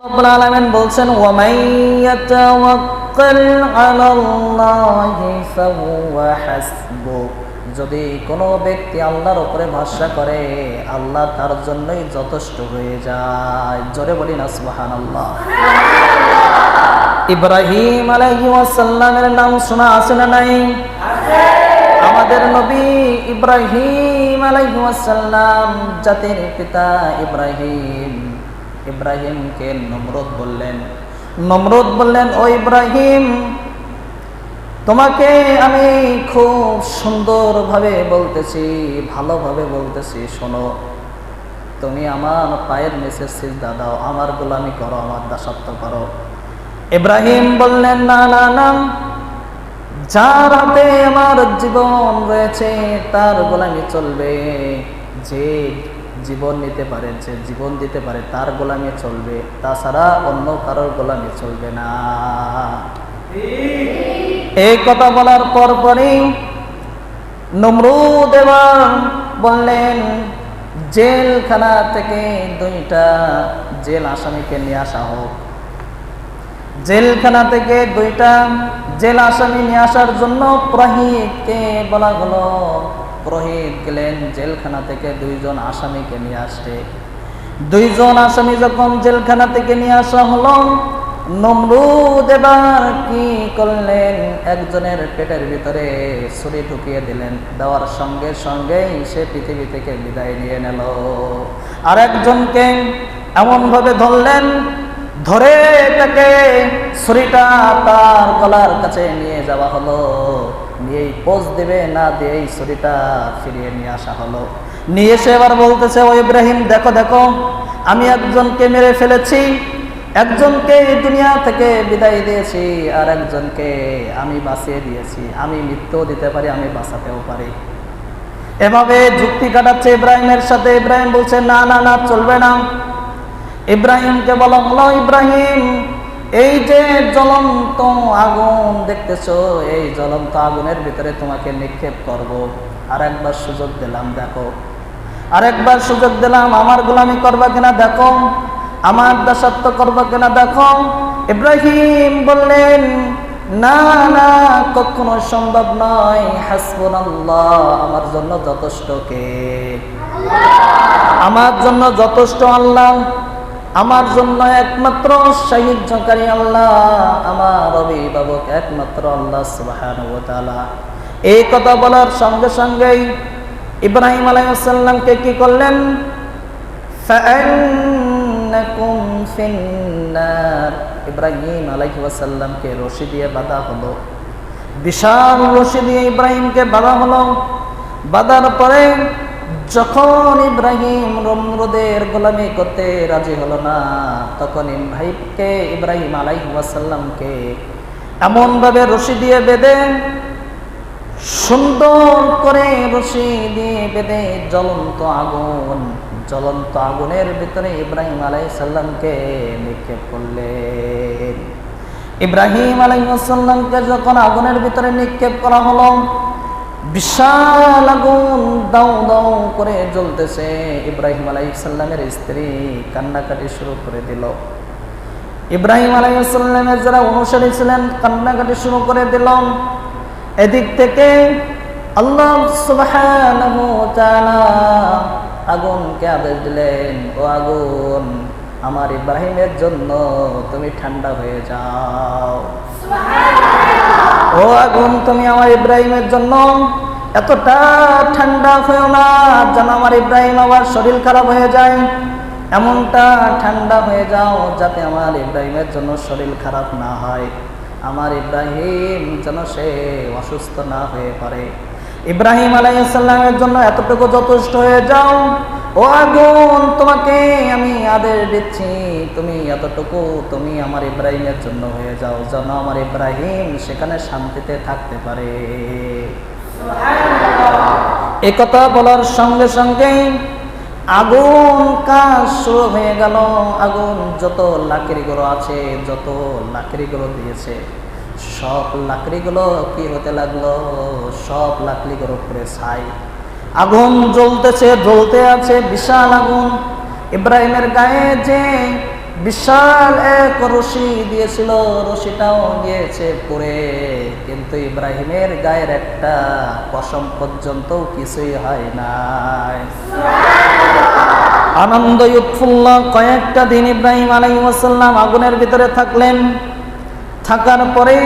রব্বুল আলামিন বলছেন ওয়ামান ইয়াতাওয়াক্কাল আলাল্লাহি ফাহুয়া হাসবুহ, যদি কোনো ব্যক্তি আল্লাহর উপরে ভরসা করে আল্লাহ তার জন্যই যথেষ্ট হয়ে যায়। জোরে বলি না সুবহানাল্লাহ। ইব্রাহিম আলাইহিস সালামের নাম শোনা আছে না নাই? আমাদের নবী ইব্রাহিম আলাইহিস সালাম, জাতির পিতা ইব্রাহিমকে নমরুদ বললেন ও ইব্রাহিম, তোমাকে আমি খুব সুন্দরভাবে বলতেছি, ভালোভাবে বলতেছি, শোনো, তুমি আমার পায়ের নিচে সিজদা দাও, আমার গোলামি করো, আমার দাসত্ব করো। ইব্রাহিম বললেন না না না, যার হাতে আমার জীবন রয়েছে তার গোলামি চলবে, যে জীবন নিতে পারে, যে জীবন দিতে পারে তার গোলামি চলবে, তাছাড়া অন্য কারোর গোলামি চলবে না। এই কথা বলার পরপরই নমরুদ এবার বললেন জেলখানা থেকে 2টা জেল আসামিকে নিয়ে আসা হোক। জেলখানা থেকে 2টা জেল আসামি নিয়ে আসার জন্য পুরোহিতকে বলা হলো। পুরোহিত গেলেন জেলখানা থেকে 2 জন আসামিকে নিয়ে আসতে। 2 জন আসামি যখন জেলখানা থেকে নিয়ে আসা হলো, নমরুদ এবার কি করলেন, একজনের পেটের ভিতরে ছুরি ঢুকিয়ে দিলেন, দেওয়ার সঙ্গে সঙ্গেই সে পৃথিবী থেকে বিদায় নিয়ে নিল। আর একজনকে এমন ভাবে ধরলেন, ধরে তাকে ছুরিটা তার গলার কাছে নিয়ে যাওয়া হলো, নিয়েই পোজ দেবে না দিয়েই ছুরিটা ফিরিয়ে নিয়ে আসা হলো। নিয়ে এসে এবার বলতেছে ও ইব্রাহিম, দেখো দেখো, আমি একজনকে মেরে ফেলেছি, একজনকে দুনিয়া থেকে বিদায় দিয়েছি, আর একজনকে আমি বাঁচিয়ে দিয়েছি। আমি মৃত্যুও দিতে পারি, আমি বাঁচাতেও পারি। এভাবে যুক্তি কাটাচ্ছে ইব্রাহিমের সাথে। ইব্রাহিম বলছে না না না, চলবে না। ইব্রাহিমকে বলা হলো, ইব্রাহিম, এই যে জ্বলন্ত আগুন দেখতেছো, এই জ্বলন্ত আগুনের ভিতরে তোমাকে নিক্ষেপ করব। আর একবার সুযোগ দিলাম, দেখো, আরেকবার সুযোগ দিলাম, আমার গোলামি করবা কিনা দেখো, আমার দাসত্ব করবা কিনা দেখো। ইব্রাহিম বললেন না না, কখনো সম্ভব নয়। হাসবুনাল্লাহ, আমার জন্য যথেষ্ট কে? আমার জন্য যথেষ্ট আল্লাহ, আমার জন্য একমাত্র সাহায্যকারী আল্লাহ, আমার অভিভাবক একমাত্র আল্লাহ সুবহানাহু ওয়া তাআলা। এই কথা বলার সঙ্গে সঙ্গেই ইব্রাহিম আলাইহিস সালামকে কি করলেন, ফাআন্নাকুম ফিন্নার, ইব্রাহিম আলাইহিস সালামকে রশি দিয়ে বাঁধা হলো। বিশাল রশি দিয়ে ইব্রাহিমকে বাঁধা হলো। বাঁধার পরে যখন ইব্রাহিম নমরুদের গোলামি করতে রাজি হলো না, তখন ইব্রাহিম আলাইহিস সালামকে এমন ভাবে রশি দিয়ে বেঁধে, সুন্দর করে রশি দিয়ে বেঁধে জ্বলন্ত আগুনের ভিতরে ইব্রাহিম আলাইহিস সালামকে নিক্ষেপ করলেন। ইব্রাহিম আলাইহিস সালামকে যখন আগুনের ভিতরে নিক্ষেপ করা হলো, বিশাল আগুন দাউ দাউ করে জ্বলতেছে। ইব্রাহিম আলাইহিস সালামের স্ত্রী কান্নাকাটি শুরু করে দিল। ইব্রাহিম আলাইহিস সালামের যারা অনুসারী ছিলেন কান্নাকাটি শুরু করে দিল। এদিক থেকে আল্লাহ সুবহানাহু ওয়া তাআলা আগুনকে আদেশ দিলেন, ও আগুন, আমার ইব্রাহিমের জন্য তুমি ঠান্ডা হয়ে যাও। ও আগুন, তুমি আমার ইব্রাহিমের জন্য এতটা ঠান্ডা হয়েও না যেন আমার ইব্রাহিম আবার শরীর খারাপ হয়ে যায়। এমনটা ঠান্ডা হয়ে যাও যাতে আমার ইব্রাহিমের জন্য শরীর খারাপ না হয়, আমার ইব্রাহিম যেন সে অসুস্থ না হয়ে পড়ে। ইব্রাহিম আলাইহিস সালামের জন্য এতটুকু যথেষ্ট হয়ে যাও। ও আগুন, তোমাকে আমি আদেশ দিচ্ছি, তুমি এতটুকু তুমি আমার ইব্রাহিমের জন্য হয়ে যাও, যেন আমার ইব্রাহিম সেখানে শান্তিতে থাকতে পারে। এই কথা বলার সঙ্গে সঙ্গে আগুন কাজ শুরু হয়ে গেল। আগুন যত লাকড়িগুলো আছে, যত লাকড়িগুলো দিয়েছে, সব লাকড়িগুলো কি হতে লাগলো, সব লাকড়িগুলো পুড়ে ছাই। আগুন জ্বলতেছে, জ্বলতে আছে, বিশাল আগুন। ইব্রাহিমের গায়ে যে বিশাল এক রশি দিয়েছিল, রশিটাও গিয়েছে পড়ে, কিন্তু ইব্রাহিমের গায়ের একটা পশম পর্যন্ত কিছুই হয় নাই। আনন্দ উৎফুল্ল কয়েকটা দিন ইব্রাহিম আলাইহিস সালাম আগুনের ভিতরে থাকলেন। থাকার পরে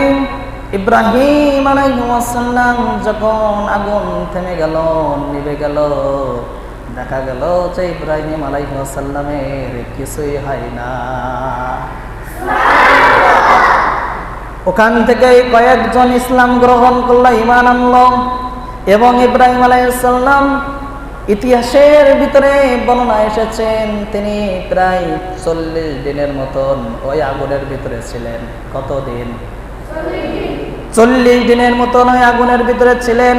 ইব্রাহিম আলাইহিস সালাম যখন আগুন থেমে গেল, নিভে গেল, দেখা গেল যে ইব্রাহিম আলাইহিস সালামের কিছুই হয় না। ওখান থেকে কয়েকজন ইসলাম গ্রহণ করলো, ঈমান আনলো, এবং ইব্রাহিম আলাইহিস সালাম ইতিহাসের ভিতরে বর্ণনা এসেছেন তিনি প্রায় 40 দিনের মতন ওই আগুনের ভিতরে ছিলেন। কতদিন? 40 দিনের মতন ওই আগুনের ভিতরে ছিলেন।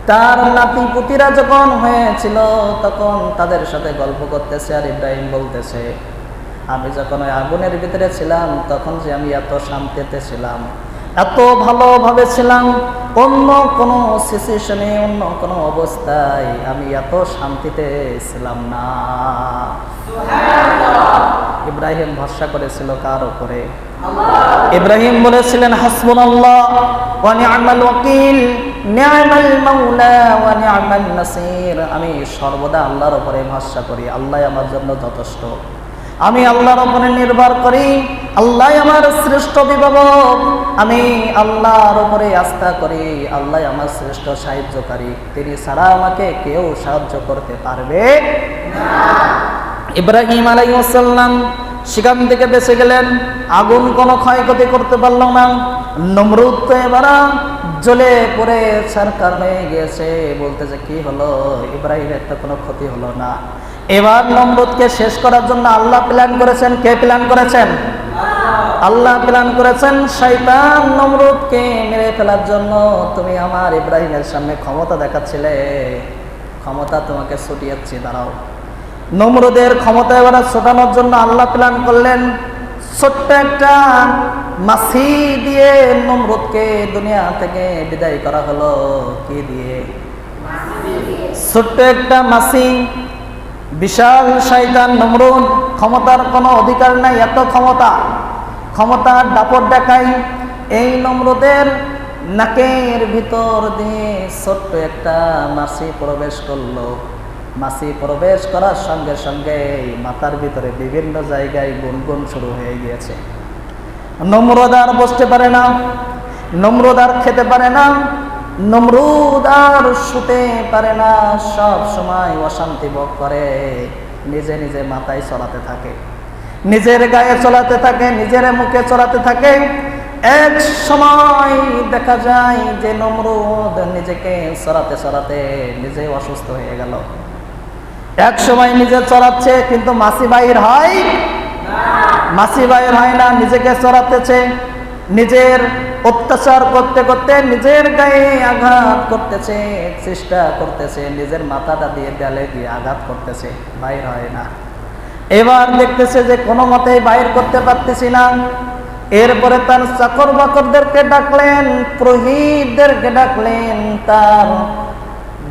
তার নাতি পুতিরা যখন হয়েছিল তখন তাদের সাথে গল্প করতেছে, আর ইব্রাহিম বলতেছে, আমি যখন ওই আগুনের ভিতরে ছিলাম তখন যে আমি এত শান্তিতে ছিলাম, এত ভালোভাবে ছিলাম, অন্য কোনো সিচুয়েশনে, অন্য কোনো অবস্থায় আমি এত শান্তিতে ছিলাম না। ইব্রাহিম ভরসা করেছিল কার উপরে? ইব্রাহিম বলেছিলেন, হাসবুনাল্লাহ ওয়া নি'মাল ওয়াকিল, নি'মাল মাওলা ওয়া নি'মান নাসির। আমি সর্বদা আল্লাহর উপরে ভরসা করি, আল্লাহ আমার জন্য যথেষ্ট। আমি আল্লাহর উপরে নির্ভর করি, আল্লাহ আমার শ্রেষ্ঠ অভিভাবক। আমি আল্লাহর উপরে আস্থা করি, আল্লাহ আমার শ্রেষ্ঠ সাহায্যকারী। তিনি ছাড়া আমাকে কেউ সাহায্য করতে পারবে না। ইব্রাহিম আলাইহিস সালাম সেখান থেকে বেঁচে গেলেন, আগুন কোনো ক্ষয়ক্ষতি করতে পারল না। নমরুদ তো এবার জ্বলে পড়ে ছারখার হয়ে গিয়েছে, বলতেছে কি হলো, ইব্রাহিমের তো কোনো ক্ষতি হলো না। এবার নমরুদকে শেষ করার জন্য আল্লাহ প্ল্যান করেছেন। কে প্ল্যান করেছেন? আল্লাহ প্ল্যান করেছেন। শয়তান নমরুদকে মেরে ফেলার জন্য তুমি আমার ইব্রাহিমের সামনে ক্ষমতা দেখাচ্ছিলে, ক্ষমতা তোমাকে ছুটিয়েছি, দাঁড়াও। নমরুদের ক্ষমতা এবার ছোটানোর জন্য আল্লাহ প্ল্যান করলেন। ছোট্ট একটা মাছি দিয়ে নমরুদকে দুনিয়া থেকে বিদায় করা হলো। কি দিয়ে? ছোট্ট একটা মাছি। বিশাল শয়তান নমরুদ, ক্ষমতার কোনো অধিকার নাই, এত ক্ষমতার দাপট দেখাই। এই নমরুদের নাকের ভিতর দিয়ে ছোট্ট একটা মাছি প্রবেশ করলো। মাছি প্রবেশ করার সঙ্গে সঙ্গে মাথার ভিতরে বিভিন্ন জায়গায় গুনগুন শুরু হয়ে গিয়েছে। নমরুদ আর বসতে পারে না, নমরুদ আর খেতে পারে না, নমরুদ আর শুতে পারে না, সব সময় অশান্তি ভোগ করে, নিজে নিজে মাথায় চড়াতে থাকে, নিজের গায়ে চড়াতে থাকে, নিজের মুখে চড়াতে থাকে। এক সময় দেখা যায় যে নমরুদ নিজেকে চড়াতে চড়াতে নিজে অসুস্থ হয়ে গেল। এক সময় নিজে চড়াচ্ছে কিন্তু মাছি বাইর হয় না, মাছি বাইর হয় না, নিজেকে চড়াতেছে, নিজের অত্যাচার করতে করতে নিজের গায়ে আঘাত করতেছে, চেষ্টা করতেছে, নিজের মাথাটা দিয়ে দেয়ালে দিয়ে আঘাত করতেছে, বাইর হয় না। এবার দেখতেছে যে কোনো মতেই বাইর করতে পারতেছি না। এরপরে তার চাকর বাকরদেরকে ডাকলেন, পুরোহিতদেরকে ডাকলেন, তার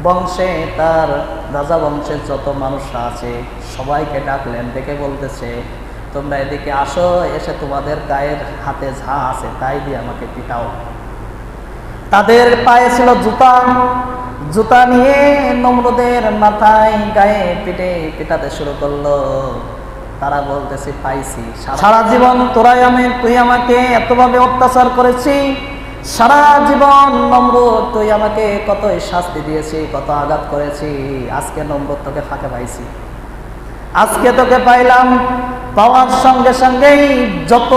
বংশে, তার রাজা বংশের যত মানুষরা আছে সবাইকে ডাকলেন। ডেকে বলতেছে, তোমরা এদিকে আসো, এসে তোমাদের গায়ের হাতে যা আছে তাই দিয়ে আমাকে পিটাও। তাদের পায়ে ছিল জুতা, জুতা নিয়ে নমরুদের মাথায় গায়ে পিটাতে শুরু করলো। তারা বলতেছে, পাইছি, সারা জীবন তুই আমাকে এতভাবে অত্যাচার করেছি, সারা জীবন নমরুদ তুই আমাকে কতই শাস্তি দিয়েছি, কত আঘাত করেছি, আজকে নমরুদ তোকে ফাঁকে পাইছি, আজকে তোকে পাইলাম। পাওয়ার সঙ্গে সঙ্গেই যত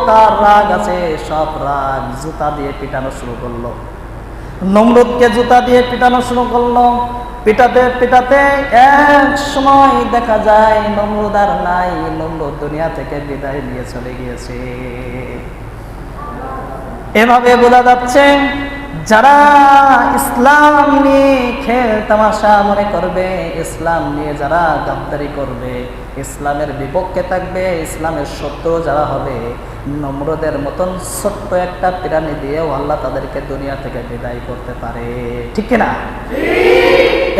তার রাগ আছে সব রাগ জুতা দিয়ে পিটানো শুরু করলো। নমরুদকে জুতা দিয়ে পিটানো শুরু করলো। পিটাতে পিটাতে এক সময় দেখা যায় নমরুদ আর নাই, নমরুদ দুনিয়া থেকে বিদায় নিয়ে চলে গিয়েছে। এভাবে বোঝা যাচ্ছে যারা ইসলাম নিয়ে খেল তামাশা মনে করবে, ইসলাম নিয়ে যারা গাদ্দারি করবে, ইসলামের বিপক্ষে থাকবে, ইসলামের শত্রু যারা হবে, নমরুদের মতন ছোট্ট একটা পিরানি দিয়েও আল্লাহ তাদেরকে দুনিয়া থেকে বিদায় করতে পারে। ঠিক কিনা?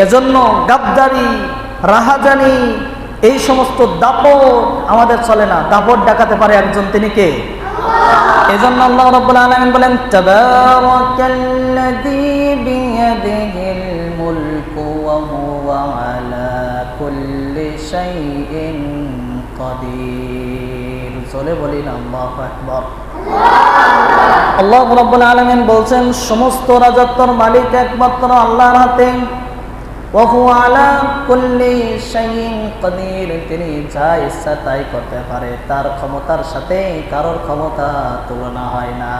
এজন্য গাদ্দারি, রাহাজানি, এই সমস্ত দাপট আমাদের চলে না। দাপট দেখাতে পারে একজন, তিনি কে? এজন্য আল্লাহ রাব্বুল আলামিন বলেন তাবারাকাল্লাযী বিয়াদিহিল মুলকু ওয়া হুয়া আলা কুল্লি শাইইন কাদির। চলে বলিন আল্লাহু আকবার। আল্লাহ রাব্বুল আলামিন বলছেন সমস্ত রাজত্বের মালিক একমাত্র আল্লাহর হাতে। ওয়া হুয়া আলা কুল্লি শাইইন কাদির, তিনি যা ইচ্ছা তাই করতে পারে, তার ক্ষমতার সাথে কারোর ক্ষমতা তুলনা হয় না।